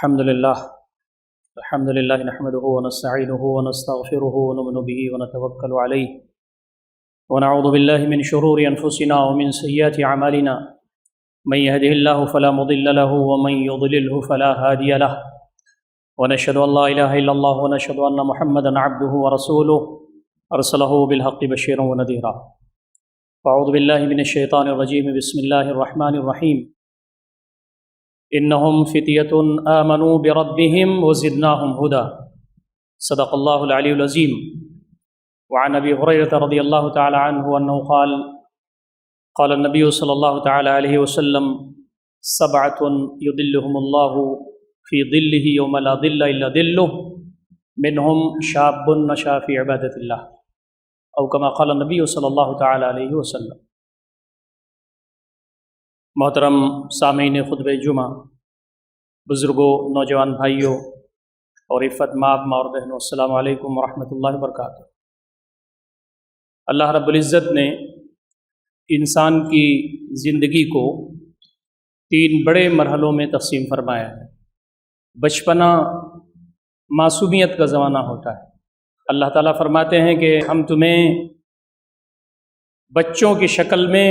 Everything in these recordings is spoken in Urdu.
الحمد لله نحمده ونستعينه ونستغفره ونؤمن به ونتوكل عليه ونعوذ بالله من شرور أنفسنا ومن سيئات أعمالنا من يهده الله فلا مضل له ومن يضلله فلا هادي له ونشهد أن لا إله إلا الله ونشهد أن محمدا عبده ورسوله أرسله بالحق بشيرا ونذيرا فأعوذ بالله من الشيطان الرجيم بسم الله الرحمن الرحيم إنهم فتية آمنوا بربهم وزدناهم هدى صدق الله العلي العظيم وعن أبي هريرة رضي الله تعالى عنه أنه قال النبي صلى الله تعالى عليه وسلم سبعة يظلهم الله في ظله يوم لا ظل إلا ظله منهم شاب نشأ في عبادة الله أو كما قال النبي صلى الله تعالى عليه وسلم۔ محترم سامعین خطبہ جمعہ، بزرگوں، نوجوان بھائیوں اور عفت ماں اور بہنوں، السلام علیکم ورحمۃ اللہ وبرکاتہ۔ اللہ رب العزت نے انسان کی زندگی کو 3 بڑے مرحلوں میں تقسیم فرمایا ہے۔ بچپنا معصومیت کا زمانہ ہوتا ہے۔ اللہ تعالیٰ فرماتے ہیں کہ ہم تمہیں بچوں کی شکل میں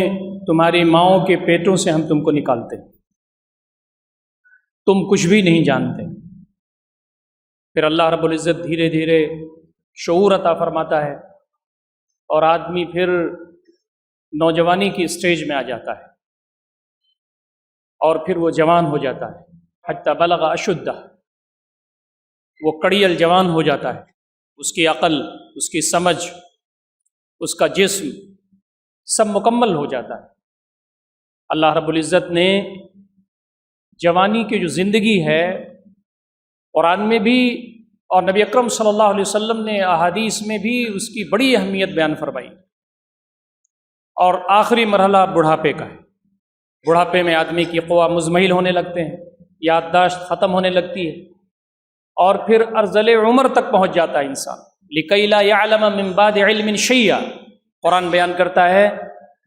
تمہاری ماؤں کے پیٹوں سے ہم تم کو نکالتے ہیں، تم کچھ بھی نہیں جانتے۔ پھر اللہ رب العزت دھیرے دھیرے شعور عطا فرماتا ہے اور آدمی پھر نوجوانی کی اسٹیج میں آ جاتا ہے اور پھر وہ جوان ہو جاتا ہے، حتی بلغ اشدہ، وہ کڑیل جوان ہو جاتا ہے۔ اس کی عقل، اس کی سمجھ، اس کا جسم سب مکمل ہو جاتا ہے۔ اللہ رب العزت نے جوانی کی جو زندگی ہے قرآن میں بھی اور نبی اکرم صلی اللہ علیہ وسلم نے احادیث میں بھی اس کی بڑی اہمیت بیان فرمائی۔ اور آخری مرحلہ بڑھاپے کا ہے۔ بڑھاپے میں آدمی کی قوا مزمحل ہونے لگتے ہیں، یادداشت ختم ہونے لگتی ہے اور پھر ارذل عمر تک پہنچ جاتا ہے انسان۔ لِكَيْ لَا يَعْلَمَ مِن بَعْدِ عِلْمٍ شَيْئًا، قرآن بیان کرتا ہے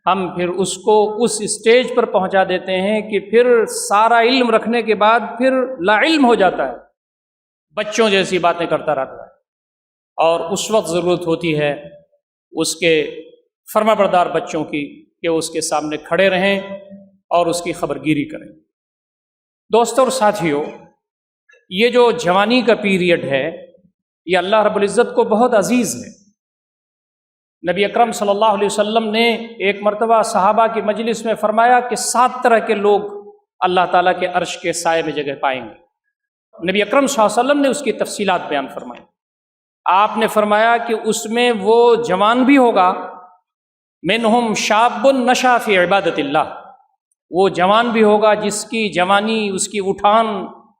ہم پھر اس کو اس اسٹیج پر پہنچا دیتے ہیں کہ پھر سارا علم رکھنے کے بعد پھر لا علم ہو جاتا ہے، بچوں جیسی باتیں کرتا رہتا ہے۔ اور اس وقت ضرورت ہوتی ہے اس کے فرما بردار بچوں کی کہ اس کے سامنے کھڑے رہیں اور اس کی خبرگیری کریں۔ دوستوں اور ساتھیوں، یہ جو جوانی کا پیریڈ ہے یہ اللہ رب العزت کو بہت عزیز ہے۔ نبی اکرم صلی اللہ علیہ وسلم نے ایک مرتبہ صحابہ کی مجلس میں فرمایا کہ 7 طرح کے لوگ اللہ تعالیٰ کے عرش کے سائے میں جگہ پائیں گے۔ نبی اکرم صلی اللہ علیہ وسلم نے اس کی تفصیلات بیان فرمائی۔ آپ نے فرمایا کہ اس میں وہ جوان بھی ہوگا، منہم شاب نشأ فی عبادت اللہ، وہ جوان بھی ہوگا جس کی جوانی، اس کی اٹھان،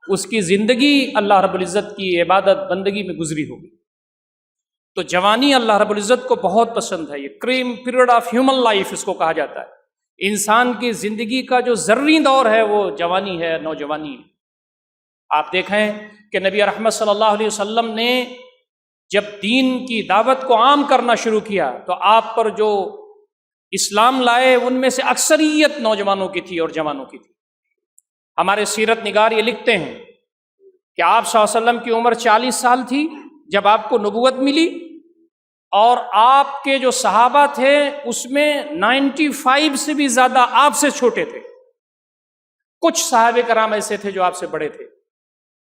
اس کی زندگی اللہ رب العزت کی عبادت بندگی میں گزری ہوگی۔ تو جوانی اللہ رب العزت کو بہت پسند ہے۔ یہ کریم پیریڈ آف ہیومن لائف اس کو کہا جاتا ہے۔ انسان کی زندگی کا جو زرعی دور ہے وہ جوانی ہے، نوجوانی ہے۔ آپ دیکھیں کہ نبی رحمت صلی اللہ علیہ وسلم نے جب دین کی دعوت کو عام کرنا شروع کیا تو آپ پر جو اسلام لائے ان میں سے اکثریت نوجوانوں کی تھی اور جوانوں کی تھی۔ ہمارے سیرت نگار یہ لکھتے ہیں کہ آپ صلی اللہ علیہ وسلم کی عمر 40 سال تھی جب آپ کو نبوت ملی، اور آپ کے جو صحابہ تھے اس میں 95 سے بھی زیادہ آپ سے چھوٹے تھے۔ کچھ صحابہ کرام ایسے تھے جو آپ سے بڑے تھے،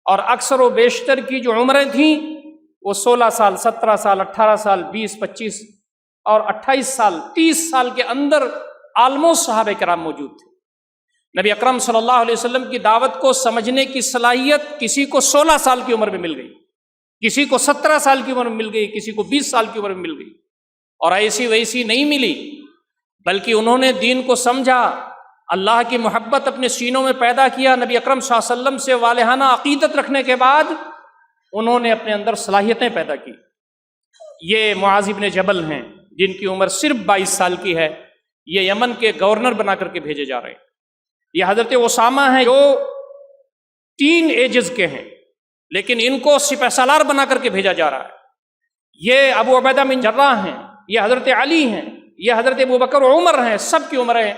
اور اکثر و بیشتر کی جو عمریں تھیں وہ 16 سال، 17 سال، 18 سال، 20، 25 اور 28 سال، 30 سال کے اندر آلموسٹ صحابہ کرام موجود تھے۔ نبی اکرم صلی اللہ علیہ وسلم کی دعوت کو سمجھنے کی صلاحیت کسی کو 16 سال کی عمر میں مل گئی، کسی کو 17 سال کی عمر میں مل گئی، کسی کو 20 سال کی عمر میں مل گئی، اور ایسی ویسی نہیں ملی، بلکہ انہوں نے دین کو سمجھا، اللہ کی محبت اپنے سینوں میں پیدا کیا، نبی اکرم صلی اللہ علیہ وسلم سے والہانہ عقیدت رکھنے کے بعد انہوں نے اپنے اندر صلاحیتیں پیدا کی۔ یہ معاذ بن جبل ہیں جن کی عمر صرف 22 سال کی ہے، یہ یمن کے گورنر بنا کر کے بھیجے جا رہے ہیں۔ یہ حضرت اسامہ ہیں جو 3 ایجز کے ہیں لیکن ان کو سپہ سالار بنا کر کے بھیجا جا رہا ہے۔ یہ ابو عبیدہ بن جراح ہیں، یہ حضرت علی ہیں، یہ حضرت ابوبکر و عمر ہیں، سب کی عمریں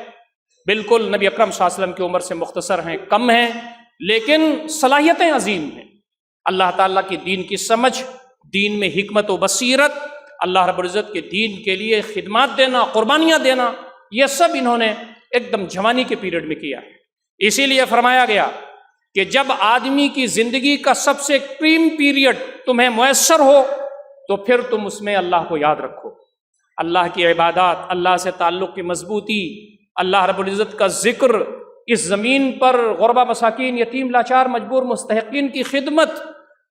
بالکل نبی اکرم صلی اللہ علیہ وسلم کی عمر سے مختصر ہیں، کم ہیں، لیکن صلاحیتیں عظیم ہیں۔ اللہ تعالیٰ کی دین کی سمجھ، دین میں حکمت و بصیرت، اللہ رب العزت کے دین کے لیے خدمات دینا، قربانیاں دینا، یہ سب انہوں نے ایک دم جوانی کے پیریڈ میں کیا ہے۔ اسی لیے فرمایا گیا کہ جب آدمی کی زندگی کا سب سے ایکسٹریم پیریڈ تمہیں میسر ہو تو پھر تم اس میں اللہ کو یاد رکھو، اللہ کی عبادات، اللہ سے تعلق کی مضبوطی، اللہ رب العزت کا ذکر، اس زمین پر غربا مساکین، یتیم لاچار مجبور مستحقین کی خدمت،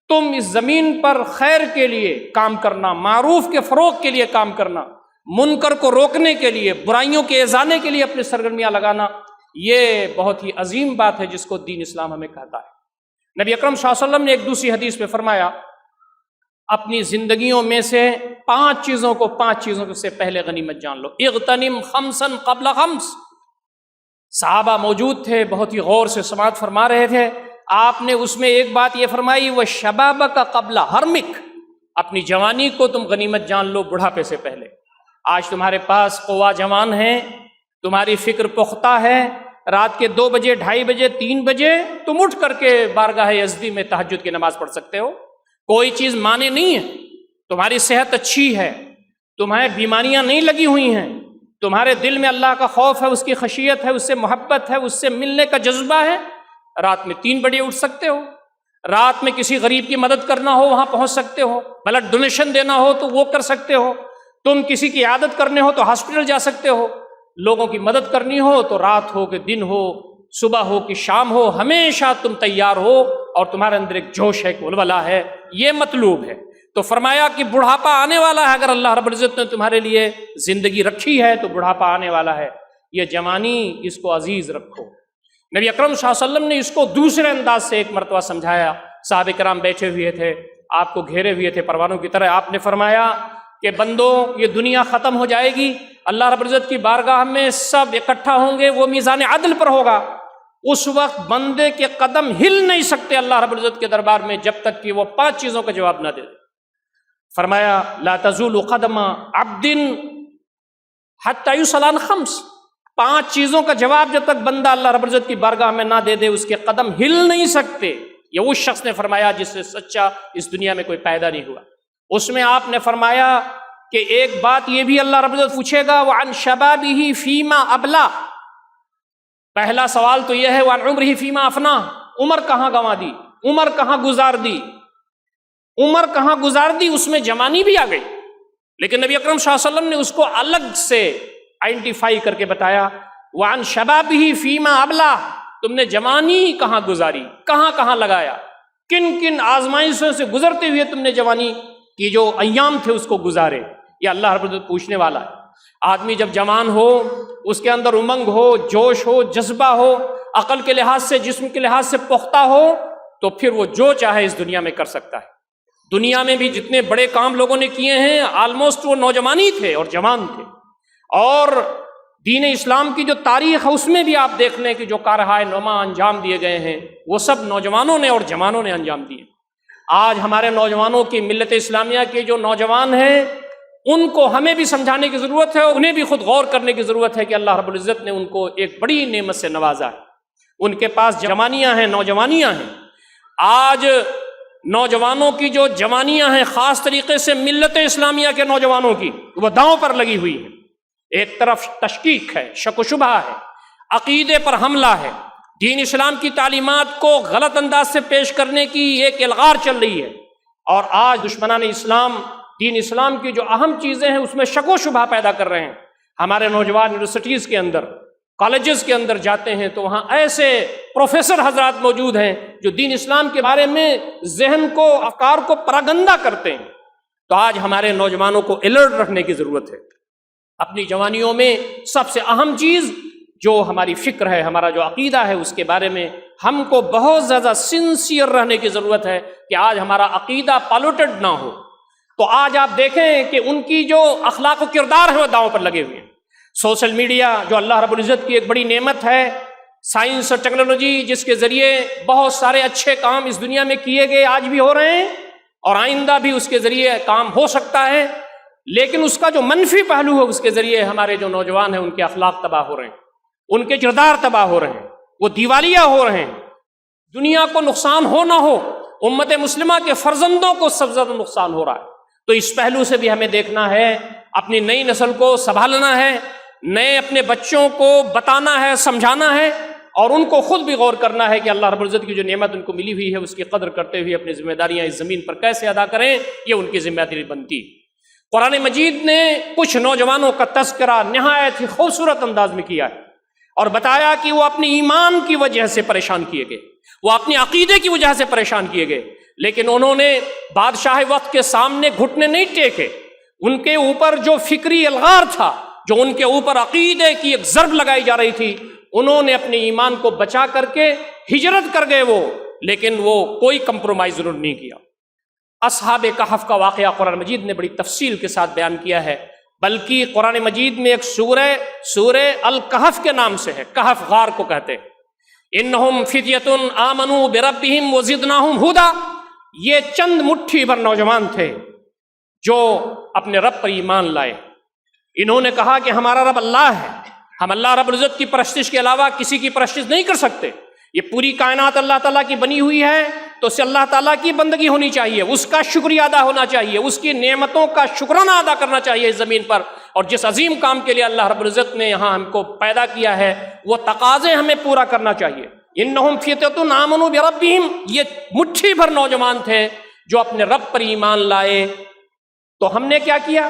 تم اس زمین پر خیر کے لیے کام کرنا، معروف کے فروغ کے لیے کام کرنا، منکر کو روکنے کے لیے، برائیوں کے ازالے کے لیے اپنی سرگرمیاں لگانا، یہ بہت ہی عظیم بات ہے جس کو دین اسلام ہمیں کہتا ہے۔ نبی اکرم صلی اللہ علیہ وسلم نے ایک دوسری حدیث میں فرمایا اپنی زندگیوں میں سے 5 چیزوں سے پہلے غنیمت جان لو، اغتنم خمسا قبل خمس۔ صحابہ موجود تھے، بہت ہی غور سے سماعت فرما رہے تھے۔ آپ نے اس میں ایک بات یہ فرمائی، وَشَبَابَكَ قَبْلَ حَرْمِكَ، اپنی جوانی کو تم غنیمت جان لو بڑھاپے سے پہلے۔ آج تمہارے پاس قوا جوان ہیں، تمہاری فکر پختہ ہے، رات کے 2 بجے، 2:30 بجے، 3 بجے تم اٹھ کر کے بارگاہ یزدی میں تہجد کی نماز پڑھ سکتے ہو، کوئی چیز مانے نہیں ہے، تمہاری صحت اچھی ہے، تمہیں بیماریاں نہیں لگی ہوئی ہیں، تمہارے دل میں اللہ کا خوف ہے، اس کی خشیت ہے، اس سے محبت ہے، اس سے ملنے کا جذبہ ہے، رات میں 3 بجے اٹھ سکتے ہو، رات میں کسی غریب کی مدد کرنا ہو وہاں پہنچ سکتے ہو، بلڈ ڈونیشن دینا ہو تو وہ کر سکتے ہو، تم کسی کی عیادت کرنے ہو تو ہاسپٹل جا سکتے ہو، لوگوں کی مدد کرنی ہو تو رات ہو کہ دن ہو، صبح ہو کہ شام ہو، ہمیشہ تم تیار ہو اور تمہارے اندر ایک جوش ہے، ایک ولولہ ہے، یہ مطلوب ہے۔ تو فرمایا کہ بڑھاپا آنے والا ہے، اگر اللہ رب العزت نے تمہارے لیے زندگی رکھی ہے تو بڑھاپا آنے والا ہے، یہ جوانی اس کو عزیز رکھو۔ نبی اکرم صلی اللہ علیہ وسلم نے اس کو دوسرے انداز سے ایک مرتبہ سمجھایا، صحابہ کرام بیٹھے ہوئے تھے، آپ کو گھیرے ہوئے تھے پروانوں کی طرح، آپ نے فرمایا کہ بندو یہ دنیا ختم ہو جائے گی، اللہ رب العزت کی بارگاہ میں سب اکٹھا ہوں گے، وہ میزان عدل پر ہوگا، اس وقت بندے کے قدم ہل نہیں سکتے اللہ رب العزت کے دربار میں جب تک کہ وہ 5 چیزوں کا جواب نہ دے دے۔ فرمایا لا تزول قدم عبد حتی یسأل عن 5، 5 چیزوں کا جواب جب تک بندہ اللہ رب العزت کی بارگاہ میں نہ دے دے اس کے قدم ہل نہیں سکتے۔ یہ اس شخص نے فرمایا جس سے سچا اس دنیا میں کوئی پیدا نہیں ہوا۔ اس میں آپ نے فرمایا کہ ایک بات یہ بھی اللہ رب العزت پوچھے گا، وعن شبابہ فیما ابلا، پہلا سوال تو یہ ہے وعن عمرہ فیما افنا، عمر کہاں گنوا دی، عمر کہاں گزار دی، عمر کہاں گزار دی، اس میں جوانی بھی آ گئی، لیکن نبی اکرم صلی اللہ علیہ وسلم نے اس کو الگ سے آئیڈینٹیفائی کر کے بتایا، وعن شبابہ فیما ابلا، تم نے جوانی کہاں گزاری، کہاں کہاں لگایا، کن کن آزمائشوں سے گزرتے ہوئے تم نے جوانی کی جو ایام تھے اس کو گزارے، یہ اللہ رب العزت پوچھنے والا ہے۔ آدمی جب جوان ہو، اس کے اندر امنگ ہو، جوش ہو، جذبہ ہو، عقل کے لحاظ سے، جسم کے لحاظ سے پختہ ہو، تو پھر وہ جو چاہے اس دنیا میں کر سکتا ہے۔ دنیا میں بھی جتنے بڑے کام لوگوں نے کیے ہیں آلموسٹ وہ نوجوان ہی تھے اور جوان تھے، اور دین اسلام کی جو تاریخ ہے اس میں بھی آپ دیکھ لیں کہ جو کارہائے نما انجام دیے گئے ہیں وہ سب نوجوانوں نے اور جوانوں نے انجام دیے۔ آج ہمارے نوجوانوں کی، ملت اسلامیہ کے جو نوجوان ہیں، ان کو ہمیں بھی سمجھانے کی ضرورت ہے، انہیں بھی خود غور کرنے کی ضرورت ہے کہ اللہ رب العزت نے ان کو ایک بڑی نعمت سے نوازا ہے، ان کے پاس جوانیاں ہیں، نوجوانیاں ہیں۔ آج نوجوانوں کی جو جوانیاں ہیں، خاص طریقے سے ملت اسلامیہ کے نوجوانوں کی، وہ داؤں پر لگی ہوئی ہیں۔ ایک طرف تشکیک ہے، شک و شبہ ہے، عقیدے پر حملہ ہے، دین اسلام کی تعلیمات کو غلط انداز سے پیش کرنے کی ایک الغار چل رہی ہے، اور آج دشمنان اسلام دین اسلام کی جو اہم چیزیں ہیں اس میں شک و شبہ پیدا کر رہے ہیں۔ ہمارے نوجوان یونیورسٹیز کے اندر، کالجز کے اندر جاتے ہیں تو وہاں ایسے پروفیسر حضرات موجود ہیں جو دین اسلام کے بارے میں ذہن کو، افکار کو پراگندہ کرتے ہیں۔ تو آج ہمارے نوجوانوں کو الرٹ رکھنے کی ضرورت ہے۔ اپنی جوانیوں میں سب سے اہم چیز جو ہماری فکر ہے، ہمارا جو عقیدہ ہے، اس کے بارے میں ہم کو بہت زیادہ سنسیئر رہنے کی ضرورت ہے کہ آج ہمارا عقیدہ پالوٹڈ نہ ہو۔ تو آج آپ دیکھیں کہ ان کی جو اخلاق و کردار ہے وہ داؤں پر لگے ہوئے ہیں۔ سوشل میڈیا جو اللہ رب العزت کی ایک بڑی نعمت ہے، سائنس اور ٹیکنالوجی جس کے ذریعے بہت سارے اچھے کام اس دنیا میں کیے گئے، آج بھی ہو رہے ہیں اور آئندہ بھی اس کے ذریعے کام ہو سکتا ہے، لیکن اس کا جو منفی پہلو ہے اس کے ذریعے ہمارے جو نوجوان ہیں ان کے اخلاق تباہ ہو رہے ہیں، ان کے کردار تباہ ہو رہے ہیں، وہ دیوالیہ ہو رہے ہیں۔ دنیا کو نقصان ہو نہ ہو، امت مسلمہ کے فرزندوں کو سب سے زیادہ نقصان ہو رہا ہے۔ تو اس پہلو سے بھی ہمیں دیکھنا ہے، اپنی نئی نسل کو سنبھالنا ہے، نئے اپنے بچوں کو بتانا ہے، سمجھانا ہے، اور ان کو خود بھی غور کرنا ہے کہ اللہ رب العزت کی جو نعمت ان کو ملی ہوئی ہے اس کی قدر کرتے ہوئے اپنی ذمہ داریاں اس زمین پر کیسے ادا کریں، یہ ان کی ذمہ داری بنتی ہے۔ قرآن مجید نے کچھ نوجوانوں کا تذکرہ نہایت ہی خوبصورت انداز میں کیا ہے اور بتایا کہ وہ اپنے ایمان کی وجہ سے پریشان کیے گئے، وہ اپنے عقیدے کی وجہ سے پریشان کیے گئے، لیکن انہوں نے بادشاہ وقت کے سامنے گھٹنے نہیں ٹیکے۔ ان کے اوپر جو فکری الغار تھا، جو ان کے اوپر عقیدے کی ایک ضرب لگائی جا رہی تھی، انہوں نے اپنے ایمان کو بچا کر کے ہجرت کر گئے وہ، لیکن وہ کوئی کمپرومائز ضرور نہیں کیا۔ اصحاب کہف کا واقعہ قرآن مجید نے بڑی تفصیل کے ساتھ بیان کیا ہے، بلکہ قرآن مجید میں ایک سورہ الکہف کے نام سے ہے، کہف غار کو کہتے ہیں۔ انہم فدیۃ آمنوا بربہم وزدناہم ھدا، یہ چند مٹھی بھر نوجوان تھے جو اپنے رب پر ایمان لائے۔ انہوں نے کہا کہ ہمارا رب اللہ ہے، ہم اللہ رب العزت کی پرستش کے علاوہ کسی کی پرستش نہیں کر سکتے، یہ پوری کائنات اللہ تعالیٰ کی بنی ہوئی ہے تو اسے اللہ تعالیٰ کی بندگی ہونی چاہیے، اس کا شکریہ ادا ہونا چاہیے، اس کی نعمتوں کا شکرانہ ادا کرنا چاہیے اس زمین پر، اور جس عظیم کام کے لیے اللہ رب العزت نے یہاں ہم کو پیدا کیا ہے وہ تقاضے ہمیں پورا کرنا چاہیے۔ انہم فیۃ آمنوا بربہم، یہ مٹھی بھر نوجوان تھے جو اپنے رب پر ایمان لائے، تو ہم نے کیا کیا؟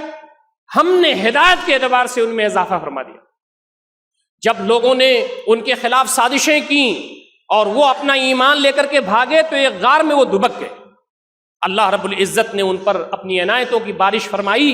ہم نے ہدایت کے اعتبار سے ان میں اضافہ فرما دیا۔ جب لوگوں نے ان کے خلاف سازشیں کی اور وہ اپنا ایمان لے کر کے بھاگے تو ایک غار میں وہ دبک گئے، اللہ رب العزت نے ان پر اپنی عنایتوں کی بارش فرمائی۔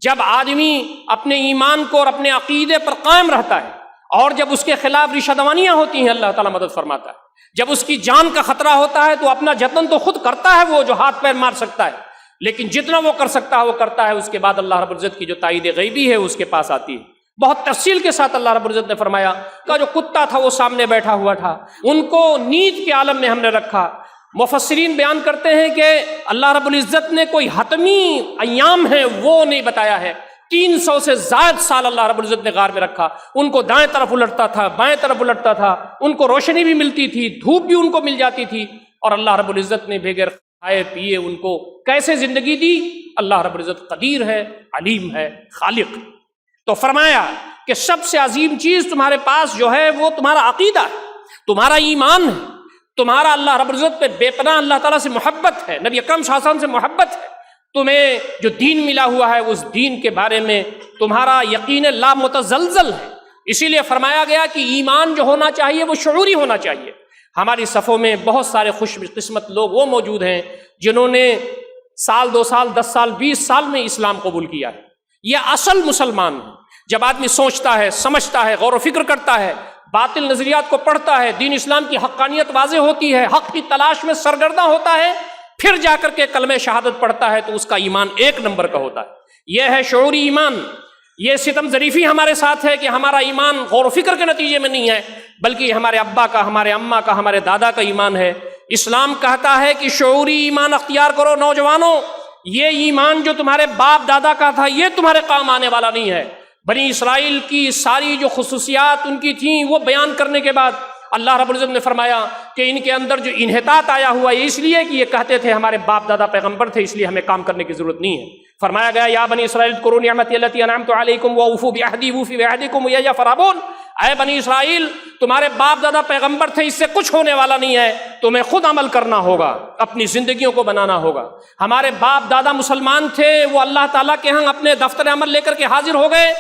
جب آدمی اپنے ایمان کو اور اپنے عقیدے پر قائم رہتا ہے اور جب اس کے خلاف ریشہ دوانیاں ہوتی ہیں، اللہ تعالیٰ مدد فرماتا ہے۔ جب اس کی جان کا خطرہ ہوتا ہے تو اپنا جتن تو خود کرتا ہے، وہ جو ہاتھ پیر مار سکتا ہے، لیکن جتنا وہ کر سکتا ہے وہ کرتا ہے، اس کے بعد اللہ رب العزت کی جو تائید غیبی ہے اس کے پاس آتی ہے۔ بہت تفصیل کے ساتھ اللہ رب العزت نے فرمایا کہ جو کتا تھا وہ سامنے بیٹھا ہوا تھا، ان کو نیند کے عالم میں ہم نے رکھا۔ مفسرین بیان کرتے ہیں کہ اللہ رب العزت نے کوئی حتمی ایام ہے وہ نہیں بتایا ہے، 300 سے زائد سال اللہ رب العزت نے غار میں رکھا۔ ان کو دائیں طرف الٹتا تھا، بائیں طرف الٹتا تھا، ان کو روشنی بھی ملتی تھی، دھوپ بھی ان کو مل جاتی تھی، اور اللہ رب العزت نے بغیر کھائے پیے ان کو کیسے زندگی دی؟ اللہ رب العزت قدیر ہے، علیم ہے، خالق۔ تو فرمایا کہ سب سے عظیم چیز تمہارے پاس جو ہے وہ تمہارا عقیدہ ہے، تمہارا ایمان ہے، تمہارا اللہ رب العزت پہ بے پناہ اللہ تعالیٰ سے محبت ہے، نبی اکرم صلی اللہ علیہ وسلم سے محبت ہے، تمہیں جو دین ملا ہوا ہے اس دین کے بارے میں تمہارا یقین لا متزلزل ہے۔ اسی لیے فرمایا گیا کہ ایمان جو ہونا چاہیے وہ شعوری ہونا چاہیے۔ ہماری صفوں میں بہت سارے خوش قسمت لوگ وہ موجود ہیں جنہوں نے سال 2 سال 10 سال 20 سال میں اسلام قبول کیا ہے، یہ اصل مسلمان ہے۔ جب آدمی سوچتا ہے، سمجھتا ہے، غور و فکر کرتا ہے، باطل نظریات کو پڑھتا ہے، دین اسلام کی حقانیت واضح ہوتی ہے، حق کی تلاش میں سرگردہ ہوتا ہے، پھر جا کر کے کلمہ شہادت پڑھتا ہے تو اس کا ایمان 1 نمبر کا ہوتا ہے۔ یہ ہے شعوری ایمان۔ یہ ستم ظریفی ہمارے ساتھ ہے کہ ہمارا ایمان غور و فکر کے نتیجے میں نہیں ہے، بلکہ ہمارے ابا کا، ہمارے اماں کا، ہمارے دادا کا ایمان ہے۔ اسلام کہتا ہے کہ شعوری ایمان اختیار کرو نوجوانوں، یہ ایمان جو تمہارے باپ دادا کا تھا یہ تمہارے کام آنے والا نہیں ہے۔ بنی اسرائیل کی ساری جو خصوصیات ان کی تھیں وہ بیان کرنے کے بعد اللہ رب العزت نے فرمایا کہ ان کے اندر جو انحطاط آیا ہوا ہے اس لیے کہ یہ کہتے تھے ہمارے باپ دادا پیغمبر تھے، اس لیے ہمیں کام کرنے کی ضرورت نہیں ہے۔ فرمایا گیا یا بنی اسرائیل اذکروا نعمتی التی انعمت علیکم واوفوا بعہدی اوفی بعہدکم وایایا فارہبون، اے بنی اسرائیل تمہارے باپ دادا پیغمبر تھے، اس سے کچھ ہونے والا نہیں ہے، تمہیں خود عمل کرنا ہوگا، اپنی زندگیوں کو بنانا ہوگا۔ ہمارے باپ دادا مسلمان تھے، وہ اللہ تعالیٰ کے ہاں اپنے دفتر عمل لے کر کے حاضر ہو گئے،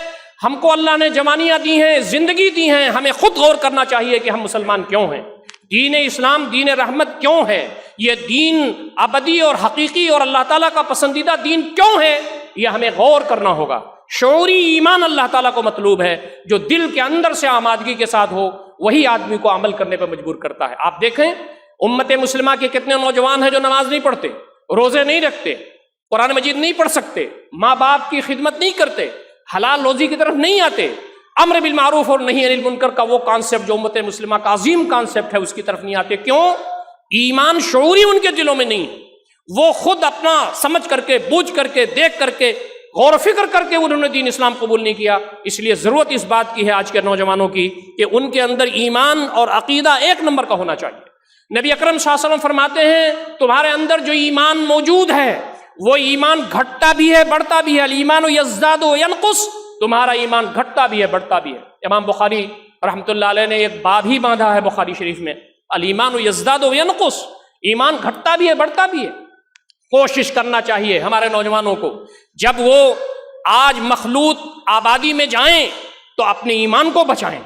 ہم کو اللہ نے جوانیاں دی ہیں، زندگی دی ہیں، ہمیں خود غور کرنا چاہیے کہ ہم مسلمان کیوں ہیں، دین اسلام دین رحمت کیوں ہے، یہ دین ابدی اور حقیقی اور اللہ تعالیٰ کا پسندیدہ دین کیوں ہے، یہ ہمیں غور کرنا ہوگا۔ شعوری ایمان اللہ تعالیٰ کو مطلوب ہے، جو دل کے اندر سے آمادگی کے ساتھ ہو، وہی آدمی کو عمل کرنے پر مجبور کرتا ہے۔ آپ دیکھیں امت مسلمہ کے کتنے نوجوان ہیں جو نماز نہیں پڑھتے، روزے نہیں رکھتے، قرآن مجید نہیں پڑھ سکتے، ماں باپ کی خدمت نہیں کرتے، حلال روزی کی طرف نہیں آتے، امر بالمعروف اور نہی عن المنکر کا وہ کانسیپٹ جو امت مسلمہ کا عظیم کانسیپٹ ہے اس کی طرف نہیں آتے۔ کیوں؟ ایمان شعوری ان کے دلوں میں نہیں، وہ خود اپنا سمجھ کر کے، بوجھ کر کے، دیکھ کر کے، غور و فکر کر کے انہوں نے دین اسلام قبول نہیں کیا۔ اس لیے ضرورت اس بات کی ہے آج کے نوجوانوں کی کہ ان کے اندر ایمان اور عقیدہ 1 نمبر کا ہونا چاہیے۔ نبی اکرم صلی اللہ علیہ وسلم فرماتے ہیں تمہارے اندر جو ایمان موجود ہے وہ ایمان گھٹتا بھی ہے بڑھتا بھی ہے، الایمان یزداد و ینقص، تمہارا ایمان گھٹتا بھی ہے بڑھتا بھی ہے۔ امام بخاری رحمۃ اللہ علیہ نے ایک باب ہی باندھا ہے بخاری شریف میں، الایمان یزداد و ینقص، ایمان گھٹتا بھی ہے بڑھتا بھی ہے۔ کوشش کرنا چاہیے ہمارے نوجوانوں کو، جب وہ آج مخلوط آبادی میں جائیں تو اپنے ایمان کو بچائیں،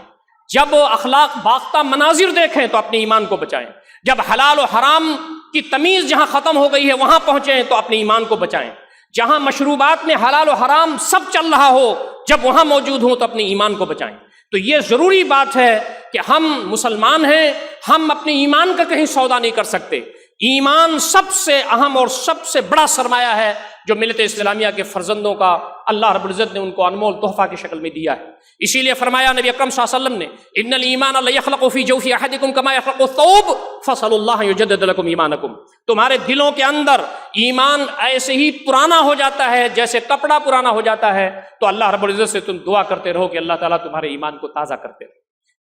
جب اخلاق باختہ مناظر دیکھیں تو اپنے ایمان کو بچائیں، جب حلال و حرام کی تمیز جہاں ختم ہو گئی ہے وہاں پہنچیں تو اپنے ایمان کو بچائیں، جہاں مشروبات میں حلال و حرام سب چل رہا ہو جب وہاں موجود ہوں تو اپنے ایمان کو بچائیں۔ تو یہ ضروری بات ہے کہ ہم مسلمان ہیں، ہم اپنے ایمان کا کہیں سودا نہیں کر سکتے۔ ایمان سب سے اہم اور سب سے بڑا سرمایہ ہے جو ملت اسلامیہ کے فرزندوں کا اللہ رب العزت نے ان کو انمول تحفہ کی شکل میں دیا ہے۔ اسی لیے فرمایا نبی اکرم صلی اللہ علیہ وسلم نے ان الایمان لیخلق فی جوف احدکم کما یخلق الثوب فصلوا اللہ یجدد لکم ایمانکم، تمہارے دلوں کے اندر ایمان ایسے ہی پرانا ہو جاتا ہے جیسے کپڑا پرانا ہو جاتا ہے، تو اللہ رب العزت سے تم دعا کرتے رہو کہ اللہ تعالیٰ تمہارے ایمان کو تازہ کرتے رہے۔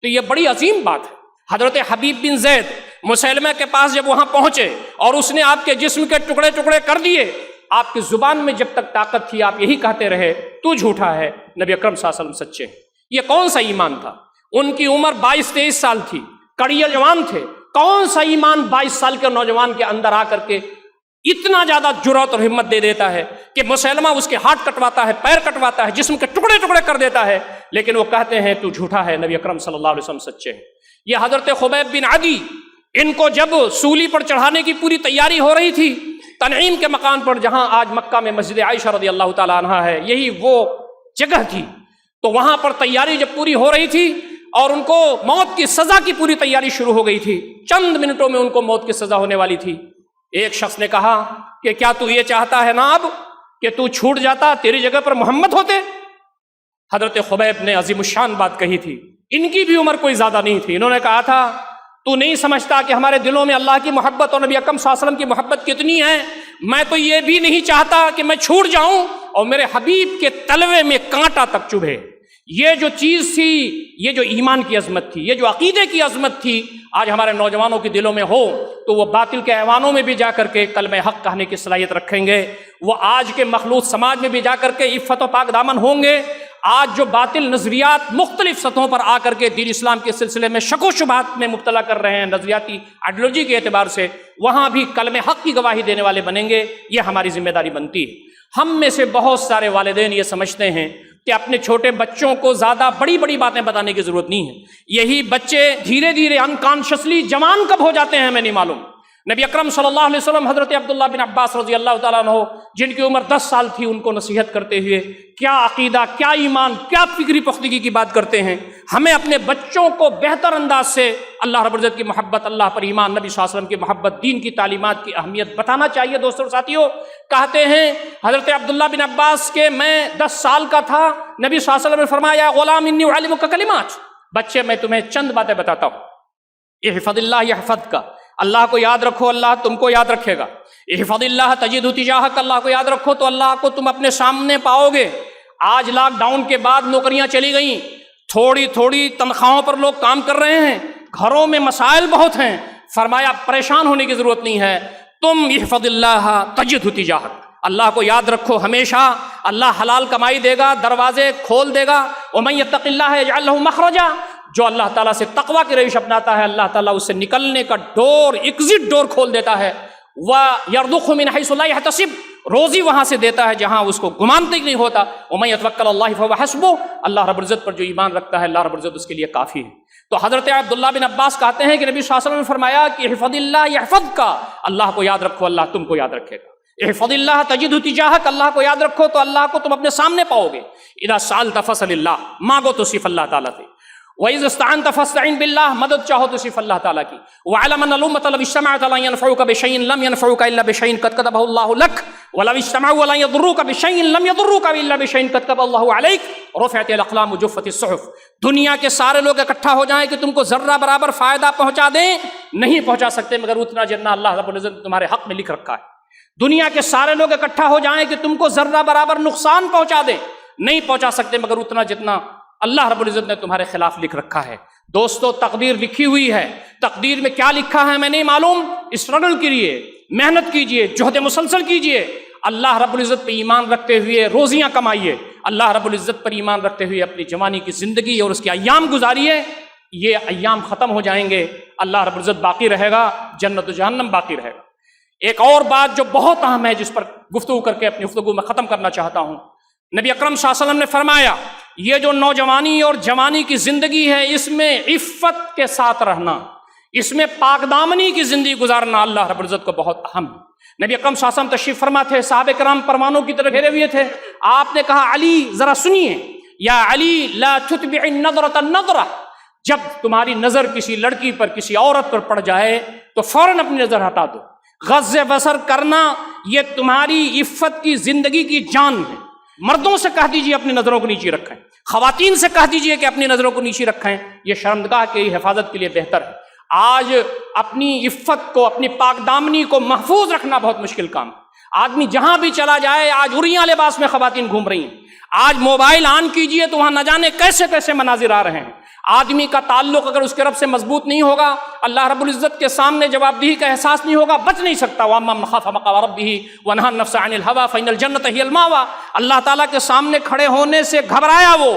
تو یہ بڑی عظیم بات ہے۔ حضرت حبیب بن زید مسیلمہ کے پاس جب وہاں پہنچے اور اس نے آپ کے جسم کے ٹکڑے ٹکڑے کر دیے، آپ کی زبان میں جب تک طاقت تھی آپ یہی کہتے رہے تو جھوٹا ہے، نبی اکرم صلی اللہ علیہ وسلم سچے۔ یہ کون سا ایمان تھا؟ ان کی عمر 22-23 سال تھی، کڑیے جوان تھے۔ کون سا ایمان 22 سال کے نوجوان کے اندر آ کر کے اتنا زیادہ جرأت اور ہمت دے دیتا ہے کہ مسیلمہ اس کے ہاتھ کٹواتا ہے، پیر کٹواتا ہے، جسم کے ٹکڑے ٹکڑے کر دیتا ہے، لیکن وہ کہتے ہیں تو جھوٹا ہے، نبی اکرم صلی اللہ علیہ وسلم سچے ہیں۔ یہ حضرت خبیب بن عدی، ان کو جب سولی پر چڑھانے کی پوری تیاری ہو رہی تھی تنعیم کے مکان پر، جہاں آج مکہ میں مسجد عائشہ رضی اللہ تعالیٰ عنہا ہے، یہی وہ جگہ تھی، تو وہاں پر تیاری جب پوری ہو رہی تھی اور ان کو موت کی سزا کی پوری تیاری شروع ہو گئی تھی، چند منٹوں میں ان کو موت کی سزا ہونے والی تھی، ایک شخص نے کہا کہ کیا تو یہ چاہتا ہے نا اب کہ تو چھوٹ جاتا، تیری جگہ پر محمد ہوتے؟ حضرت خبیب نے عظیم الشان بات کہی تھی، ان کی بھی عمر کوئی زیادہ نہیں تھی۔ انہوں نے کہا تھا تو نہیں سمجھتا کہ ہمارے دلوں میں اللہ کی محبت اور نبی اکرم صلی اللہ علیہ وسلم کی محبت کتنی ہے؟ میں تو یہ بھی نہیں چاہتا کہ میں چھوٹ جاؤں اور میرے حبیب کے تلوے میں کانٹا تک چبھے۔ یہ جو چیز تھی، یہ جو ایمان کی عظمت تھی، یہ جو عقیدے کی عظمت تھی، آج ہمارے نوجوانوں کے دلوں میں ہو تو وہ باطل کے ایوانوں میں بھی جا کر کے کلمہ حق کہنے کی صلاحیت رکھیں گے، وہ آج کے مخلوط سماج میں بھی جا کر کے عفت و پاک دامن ہوں گے۔ آج جو باطل نظریات مختلف سطحوں پر آ کر کے دین اسلام کے سلسلے میں شک و شبہات میں مبتلا کر رہے ہیں نظریاتی آئیڈیالوجی کے اعتبار سے، وہاں بھی کلمہ حق کی گواہی دینے والے بنیں گے۔ یہ ہماری ذمہ داری بنتی ہے۔ ہم میں سے بہت سارے والدین یہ سمجھتے ہیں کہ اپنے چھوٹے بچوں کو زیادہ بڑی بڑی باتیں بتانے کی ضرورت نہیں ہے، یہی بچے دھیرے دھیرے انکانشسلی جوان کب ہو جاتے ہیں ہمیں نہیں معلوم۔ نبی اکرم صلی اللہ علیہ وسلم حضرت عبداللہ بن عباس رضی اللہ تعالیٰ عنہ، جن کی عمر 10 سال تھی، ان کو نصیحت کرتے ہوئے کیا عقیدہ، کیا ایمان، کیا فکری پختگی کی بات کرتے ہیں۔ ہمیں اپنے بچوں کو بہتر انداز سے اللہ رب العزت کی محبت، اللہ پر ایمان، نبی صلی اللہ علیہ وسلم کی محبت، دین کی تعلیمات کی اہمیت بتانا چاہیے۔ دوستوں اور ساتھیوں، کہتے ہیں حضرت عبداللہ بن عباس کہ میں 10 سال کا تھا، نبی صلی اللہ علیہ وسلم نے فرمایا غلام انی اعلمک کلمات، بچے میں تمہیں چند باتیں بتاتا ہوں، احفظ اللہ یحفظک، اللہ کو یاد رکھو اللہ تم کو یاد رکھے گا، احفظ اللہ تجدہ تجاہک، اللہ کو یاد رکھو تو اللہ کو تم اپنے سامنے پاؤ گے۔ آج لاک ڈاؤن کے بعد نوکریاں چلی گئیں، تھوڑی تھوڑی تنخواہوں پر لوگ کام کر رہے ہیں، گھروں میں مسائل بہت ہیں، فرمایا پریشان ہونے کی ضرورت نہیں ہے، تم احفظ اللہ تجدہ تجاہک، اللہ کو یاد رکھو ہمیشہ، اللہ حلال کمائی دے گا، دروازے کھول دے گا۔ ومن یتق اللہ یجعل لہ مخرجا، جو اللہ تعالیٰ سے تقوی کی روش اپناتا ہے اللہ تعالیٰ اس سے نکلنے کا ڈور، ایگزٹ ڈور کھول دیتا ہے۔ وَيَرْزُقْهُ مِنْ حَيْثُ لَا يَحْتَسِبُ، روزی وہاں سے دیتا ہے جہاں اس کو گمان تک نہیں ہوتا۔ وَمَن يَتَوَكَّلْ عَلَى اللَّهِ فَهُوَ حَسْبُهُ، اللہ رب العزت پر جو ایمان رکھتا ہے اللہ رب العزت اس کے لیے کافی ہے۔ تو حضرت عبداللہ بن عباس کہتے ہیں کہ نبی صلی اللہ علیہ وسلم نے فرمایا کہ احفظ اللہ یحفظک، اللہ کو یاد رکھو اللہ تم کو یاد رکھے گا۔ احفظ اللہ تجدہ تجاہک، اللہ کو یاد رکھو تو اللہ کو تم اپنے سامنے پاؤ گے۔ اذا سألت فاسأل اللہ، مانگو تو صرف اللہ تعالیٰ سے۔ وَإِذَا اسْتَعَنْتَ فَاسْتَعِنْ بِاللَّهِ، مدد چاہو تو صرف اللہ تعالیٰ کی۔ وَاعْلَمْ أَنَّ الْأُمَّةَ لَوِ اجْتَمَعَتْ عَلَىٰ أَن يَنفَعُوكَ بِشَيْءٍ لَّمْ يَنفَعُوكَ إِلَّا بِشَيْءٍ قَدْ كَتَبَهُ اللَّهُ لَكَ وَلَوِ اجْتَمَعُوا عَلَىٰ أَن يَضُرُّوكَ بِشَيْءٍ لَّمْ يَضُرُّوكَ إِلَّا بِشَيْءٍ قَدْ كَتَبَهُ اللَّهُ عَلَيْكَ رُفِعَتِ الْأَقْلَامُ وَجُفَّتِ الصُّحُفُ، دنیا کے سارے لوگ اکٹھا ہو جائیں کہ تم کو ذرہ برابر فائدہ پہنچا دیں، نہیں پہنچا سکتے مگر اتنا جتنا اللہ رب العزت نے تمہارے حق میں لکھ رکھا ہے۔ دنیا کے سارے لوگ اکٹھا ہو جائیں کہ تم کو ذرہ برابر نقصان پہنچا دیں، نہیں پہنچا سکتے مگر اتنا جتنا اللہ رب العزت نے تمہارے خلاف لکھ رکھا ہے۔ دوستو تقدیر لکھی ہوئی ہے، تقدیر میں کیا لکھا ہے ہمیں نہیں معلوم، اسٹرگل کیجیے، محنت کیجیے، جہد مسلسل کیجیے، اللہ رب العزت پہ ایمان رکھتے ہوئے روزیاں کمائیے، اللہ رب العزت پر ایمان رکھتے ہوئے اپنی جوانی کی زندگی اور اس کے ایام گزاریے۔ یہ ایام ختم ہو جائیں گے، اللہ رب العزت باقی رہے گا، جنت و جہنم باقی رہے گا۔ ایک اور بات جو بہت اہم ہے، جس پر گفتگو کر کے اپنی گفتگو میں ختم کرنا چاہتا ہوں، نبی اکرم صلی اللہ علیہ وسلم نے فرمایا یہ جو نوجوانی اور جوانی کی زندگی ہے، اس میں عفت کے ساتھ رہنا، اس میں پاک دامنی کی زندگی گزارنا اللہ رب العزت کو بہت اہم ہے۔ نبی اکرم صلی اللہ علیہ وسلم تشریف فرما تھے، صحابہ کرام پروانوں کی طرح گھیرے ہوئے تھے، آپ نے کہا علی ذرا سنیے، یا علی لا تتبع النظرۃ النظرہ، جب تمہاری نظر کسی لڑکی پر کسی عورت پر پڑ جائے تو فوراً اپنی نظر ہٹا دو۔ غض بصر کرنا یہ تمہاری عفت کی زندگی کی جان ہے۔ مردوں سے کہہ دیجئے اپنی نظروں کو نیچے رکھیں، خواتین سے کہہ دیجئے کہ اپنی نظروں کو نیچے رکھیں، یہ شرمگاہ کی حفاظت کے لیے بہتر ہے۔ آج اپنی عفت کو، اپنی پاک دامنی کو محفوظ رکھنا بہت مشکل کام ہے۔ آدمی جہاں بھی چلا جائے، آج عریاں لباس میں خواتین گھوم رہی ہیں، آج موبائل آن کیجئے تو وہاں نہ جانے کیسے کیسے مناظر آ رہے ہیں۔ آدمی کا تعلق اگر اس کے رب سے مضبوط نہیں ہوگا، اللہ رب العزت کے سامنے جواب دہی کا احساس نہیں ہوگا، بچ نہیں سکتا۔ وَأَمَّا مَنْ خَافَ مَقَامَ رَبِّهِ وَنَهَى النَّفْسَ عَنِ الْهَوَىٰ فَإِنَّ الْجَنَّةَ هِيَ الْمَأْوَىٰ، اللہ تعالیٰ کے سامنے کھڑے ہونے سے گھبرایا وہ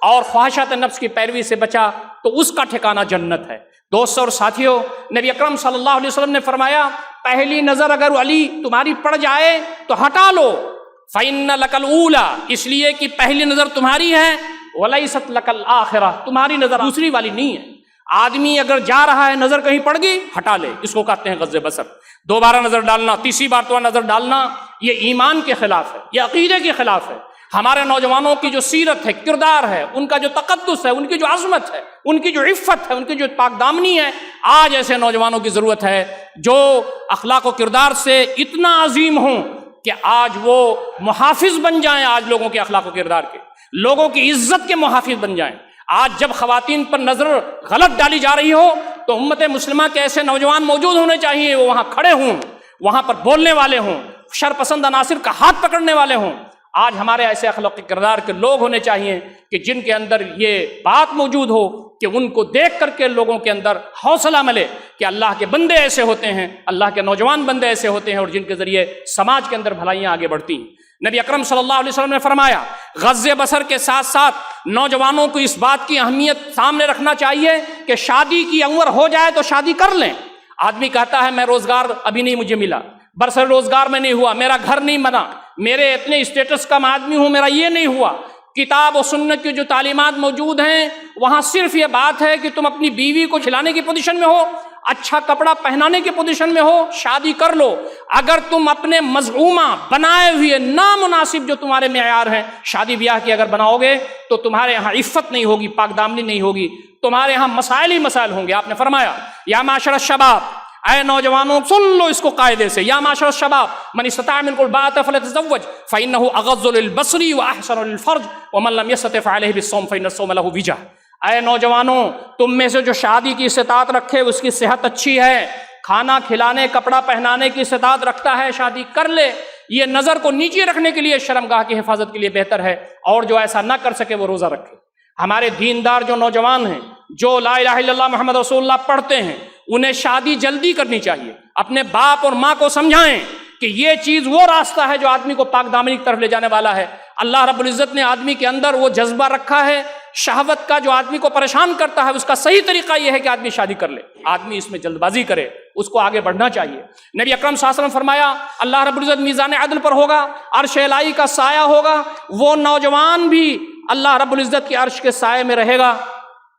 اور خواہشات نفس کی پیروی سے بچا تو اس کا ٹھکانہ جنت ہے۔ دوستو اور ساتھیو، نبی اکرم صلی اللہ علیہ وسلم نے فرمایا پہلی نظر اگر علی تمہاری پڑ جائے تو ہٹا لو، فَإِنَّ لَكَ الْأُولَىٰ، اس لیے کہ پہلی نظر تمہاری ہے، وَلَيْسَتْ لَكَ الْآخِرَةُ، تمہاری نظر دوسری والی نہیں ہے۔ آدمی اگر جا رہا ہے نظر کہیں پڑ گئی ہٹا لے، اس کو کہتے ہیں غض بصر۔ دوبارہ نظر ڈالنا، تیسری بار تو نظر ڈالنا، یہ ایمان کے خلاف ہے، یہ عقیدے کے خلاف ہے۔ ہمارے نوجوانوں کی جو سیرت ہے، کردار ہے، ان کا جو تقدس ہے، ان کی جو عظمت ہے، ان کی جو عفت ہے، ان کی جو پاک دامنی ہے، آج ایسے نوجوانوں کی ضرورت ہے جو اخلاق و کردار سے اتنا عظیم ہوں کہ آج وہ محافظ بن جائیں، آج لوگوں کے اخلاق و کردار کے، لوگوں کی عزت کے محافظ بن جائیں۔ آج جب خواتین پر نظر غلط ڈالی جا رہی ہو تو امت مسلمہ کے ایسے نوجوان موجود ہونے چاہیے، وہ وہاں کھڑے ہوں، وہاں پر بولنے والے ہوں، شر پسند عناصر کا ہاتھ پکڑنے والے ہوں۔ آج ہمارے ایسے اخلاقی کردار کے لوگ ہونے چاہیے کہ جن کے اندر یہ بات موجود ہو کہ ان کو دیکھ کر کے لوگوں کے اندر حوصلہ ملے کہ اللہ کے بندے ایسے ہوتے ہیں، اللہ کے نوجوان بندے ایسے ہوتے ہیں اور جن کے ذریعے سماج کے اندر بھلائیاں آگے بڑھتی ہیں۔ نبی اکرم صلی اللہ علیہ وسلم نے فرمایا غض بصر کے ساتھ ساتھ نوجوانوں کو اس بات کی اہمیت سامنے رکھنا چاہیے کہ شادی کی عمر ہو جائے تو شادی کر لیں۔ آدمی کہتا ہے میں روزگار ابھی نہیں مجھے ملا، برسر روزگار میں نہیں ہوا، میرا گھر نہیں بنا، میرے اتنے اسٹیٹس کا آدمی ہوں، میرا یہ نہیں ہوا۔ کتاب و سنت کی جو تعلیمات موجود ہیں وہاں صرف یہ بات ہے کہ تم اپنی بیوی کو کھلانے کی پوزیشن میں ہو، اچھا کپڑا پہنانے کی پوزیشن میں ہو، شادی کر لو۔ اگر تم اپنے مزعومہ بنائے ہوئے نامناسب جو تمہارے معیار ہیں شادی بیاہ کی اگر بناؤ گے تو تمہارے یہاں عفت نہیں ہوگی، پاک دامنی نہیں ہوگی، تمہارے یہاں مسائل ہی مسائل ہوں گے۔ آپ نے فرمایا یا معاشر الشباب، اے نوجوانوں سن لو اس کو قاعدے سے، یا معاشر الشباب من استطاع منکم الباءۃ فلیتزوج فإنہ اغض للبصر واحسن للفرج ومن لم یستطع فعلیہ بالصوم فإن الصوم له وجاء۔ اے نوجوانوں، تم میں سے جو شادی کی استطاعت رکھے، اس کی صحت اچھی ہے، کھانا کھلانے کپڑا پہنانے کی استطاعت رکھتا ہے، شادی کر لے۔ یہ نظر کو نیچے رکھنے کے لیے، شرمگاہ کی حفاظت کے لیے بہتر ہے، اور جو ایسا نہ کر سکے وہ روزہ رکھے۔ ہمارے دیندار جو نوجوان ہیں، جو لا الہ الا اللہ محمد رسول اللہ پڑھتے ہیں، انہیں شادی جلدی کرنی چاہیے۔ اپنے باپ اور ماں کو سمجھائیں کہ یہ چیز وہ راستہ ہے جو آدمی کو پاک دامنی کی طرف لے جانے والا ہے۔ اللہ رب العزت نے آدمی کے اندر وہ جذبہ رکھا ہے شہوت کا جو آدمی کو پریشان کرتا ہے، اس کا صحیح طریقہ یہ ہے کہ آدمی شادی کر لے۔ آدمی اس میں جلد بازی کرے، اس کو آگے بڑھنا چاہیے۔ نبی اکرم صلی اللہ علیہ وسلم فرمایا اللہ رب العزت میزان عدل پر ہوگا، عرش الہی کا سایہ ہوگا، وہ نوجوان بھی اللہ رب العزت کے عرش کے سائے میں رہے گا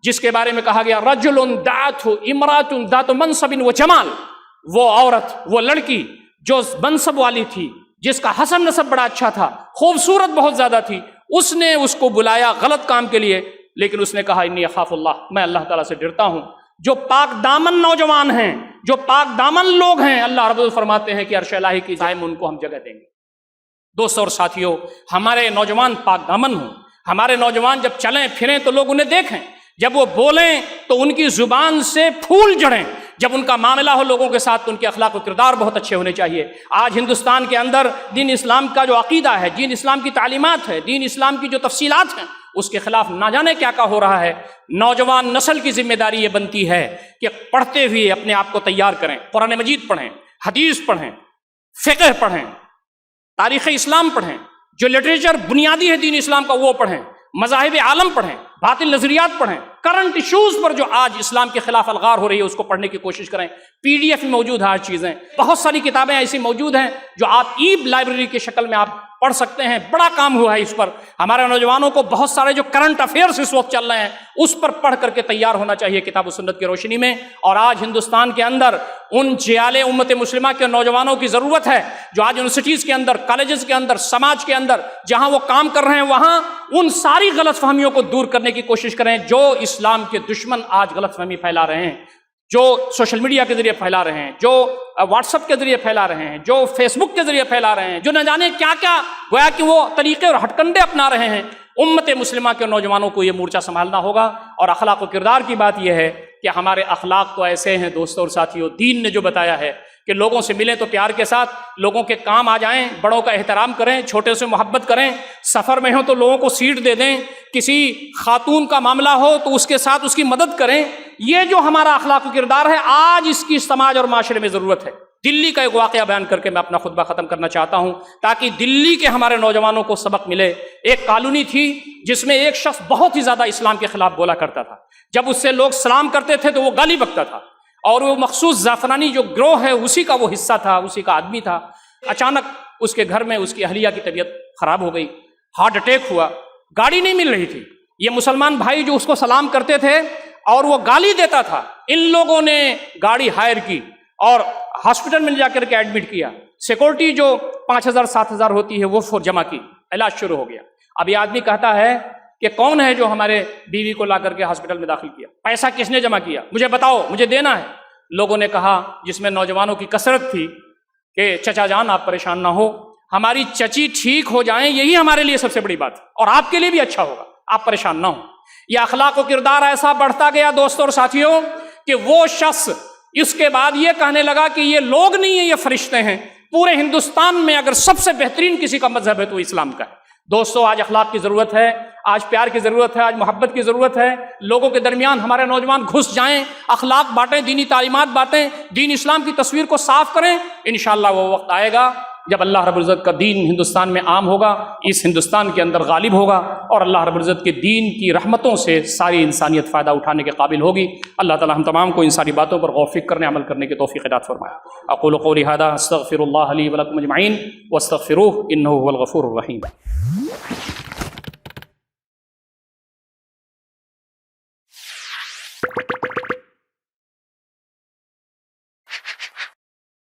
جس کے بارے میں کہا گیا رجل دعته امرأة ذات منصب و جمال، وہ عورت، وہ لڑکی جو منصب والی تھی، جس کا حسن نسب بڑا اچھا تھا، خوبصورت بہت زیادہ تھی، اس نے اس کو بلایا غلط کام کے لیے، لیکن اس نے کہا انی اخاف اللہ، میں اللہ تعالیٰ سے ڈرتا ہوں۔ جو پاک دامن نوجوان ہیں، جو پاک دامن لوگ ہیں، اللہ رب العزت فرماتے ہیں کہ عرش الہی کی سائے میں ان کو ہم جگہ دیں گے۔ دوستوں اور ساتھیوں، ہمارے نوجوان پاک دامن ہوں، ہمارے نوجوان جب چلیں پھریں تو لوگ انہیں دیکھیں، جب وہ بولیں تو ان کی زبان سے پھول جڑیں، جب ان کا معاملہ ہو لوگوں کے ساتھ تو ان کے اخلاق و کردار بہت اچھے ہونے چاہیے۔ آج ہندوستان کے اندر دین اسلام کا جو عقیدہ ہے، دین اسلام کی تعلیمات ہے، دین اسلام کی جو تفصیلات ہیں، اس کے خلاف نہ جانے کیا ہو رہا ہے۔ نوجوان نسل کی ذمہ داری یہ بنتی ہے کہ پڑھتے ہوئے اپنے آپ کو تیار کریں، قرآن مجید پڑھیں، حدیث پڑھیں، فقہ پڑھیں، تاریخ اسلام پڑھیں، جو لٹریچر بنیادی ہے دین اسلام کا وہ پڑھیں، مذاہب عالم پڑھیں، باطل نظریات پڑھیں، کرنٹ ایشوز پر جو آج اسلام کے خلاف الغار ہو رہی ہے اس کو پڑھنے کی کوشش کریں۔ پی ڈی ایف میں موجود ہے، چیزیں بہت ساری کتابیں ایسی موجود ہیں جو آپ ای لائبریری کی شکل میں آپ پڑھ سکتے ہیں۔ بڑا کام ہوا ہے اس پر، ہمارے نوجوانوں کو بہت سارے جو کرنٹ افیئرس اس وقت چل رہے ہیں اس پر پڑھ کر کے تیار ہونا چاہیے کتاب و سنت کی روشنی میں۔ اور آج ہندوستان کے اندر ان جیال امت مسلمہ کے نوجوانوں کی ضرورت ہے جو آج یونیورسٹیز کے اندر، کالجز کے اندر، سماج کے اندر جہاں وہ کام کر رہے ہیں وہاں ان ساری غلط فہمیوں کو دور کرنے کی کوشش کریں جو اسلام کے دشمن آج غلط فہمی پھیلا رہے ہیں، جو سوشل میڈیا کے ذریعے پھیلا رہے ہیں، جو واٹس ایپ کے ذریعے پھیلا رہے ہیں، جو فیس بک کے ذریعے پھیلا رہے ہیں، جو نہ جانے کیا کیا گویا کہ وہ طریقے اور ہٹ کنڈے اپنا رہے ہیں۔ امت مسلمہ کے نوجوانوں کو یہ مورچہ سنبھالنا ہوگا۔ اور اخلاق و کردار کی بات یہ ہے کہ ہمارے اخلاق تو ایسے ہیں دوستوں اور ساتھیوں، دین نے جو بتایا ہے کہ لوگوں سے ملیں تو پیار کے ساتھ، لوگوں کے کام آ جائیں، بڑوں کا احترام کریں، چھوٹے سے محبت کریں، سفر میں ہو تو لوگوں کو سیٹ دے دیں، کسی خاتون کا معاملہ ہو تو اس کے ساتھ اس کی مدد کریں۔ یہ جو ہمارا اخلاق و کردار ہے آج اس کی سماج اور معاشرے میں ضرورت ہے۔ دلی کا ایک واقعہ بیان کر کے میں اپنا خطبہ ختم کرنا چاہتا ہوں تاکہ دلی کے ہمارے نوجوانوں کو سبق ملے۔ ایک کالونی تھی جس میں ایک شخص بہت ہی زیادہ اسلام کے خلاف بولا کرتا تھا، جب اس سے لوگ سلام کرتے تھے تو وہ گالی بکتا تھا، اور وہ مخصوص زعفرانی جو گروہ ہے اسی کا وہ حصہ تھا، اسی کا آدمی تھا۔ اچانک اس کے گھر میں اس کی اہلیہ کی طبیعت خراب ہو گئی، ہارٹ اٹیک ہوا، گاڑی نہیں مل رہی تھی۔ یہ مسلمان بھائی جو اس کو سلام کرتے تھے اور وہ گالی دیتا تھا، ان لوگوں نے گاڑی ہائر کی اور ہاسپٹل میں جا کر کے ایڈمٹ کیا۔ سیکورٹی جو 5,000 7,000 ہوتی ہے وہ جمع کی، علاج شروع ہو گیا۔ اب یہ آدمی کہتا ہے کہ کون ہے جو ہمارے بیوی کو لا کر کے ہاسپٹل میں داخل کیا، پیسہ کس نے جمع کیا، مجھے بتاؤ، مجھے دینا ہے۔ لوگوں نے کہا، جس میں نوجوانوں کی کثرت تھی، کہ چچا جان آپ پریشان نہ ہو، ہماری چچی ٹھیک ہو جائیں یہی ہمارے لیے سب سے بڑی بات ہے، اور آپ کے لیے بھی اچھا ہوگا، آپ پریشان نہ ہوں۔ یہ اخلاق و کردار ایسا بڑھتا گیا دوستوں اور ساتھیوں کہ وہ شخص اس کے بعد یہ کہنے لگا کہ یہ لوگ نہیں ہیں، یہ فرشتے ہیں۔ پورے ہندوستان میں اگر سب سے بہترین کسی کا مذہب ہے تو اسلام کا ہے۔ دوستو آج اخلاق کی ضرورت ہے، آج پیار کی ضرورت ہے، آج محبت کی ضرورت ہے۔ لوگوں کے درمیان ہمارے نوجوان گھس جائیں، اخلاق بانٹیں، دینی تعلیمات بانٹیں، دین اسلام کی تصویر کو صاف کریں۔ انشاءاللہ وہ وقت آئے گا جب اللہ رب العزت کا دین ہندوستان میں عام ہوگا، اس ہندوستان کے اندر غالب ہوگا، اور اللہ رب العزت کے دین کی رحمتوں سے ساری انسانیت فائدہ اٹھانے کے قابل ہوگی۔ اللہ تعالی ہم تمام کو ان ساری باتوں پر غور و فکر کرنے، عمل کرنے کی توفیق عطا فرمائے۔ اقول قولی ھذا استغفر اللہ لی ولکم اجمعین واستغفروہ انہ هو الغفور الرحیم۔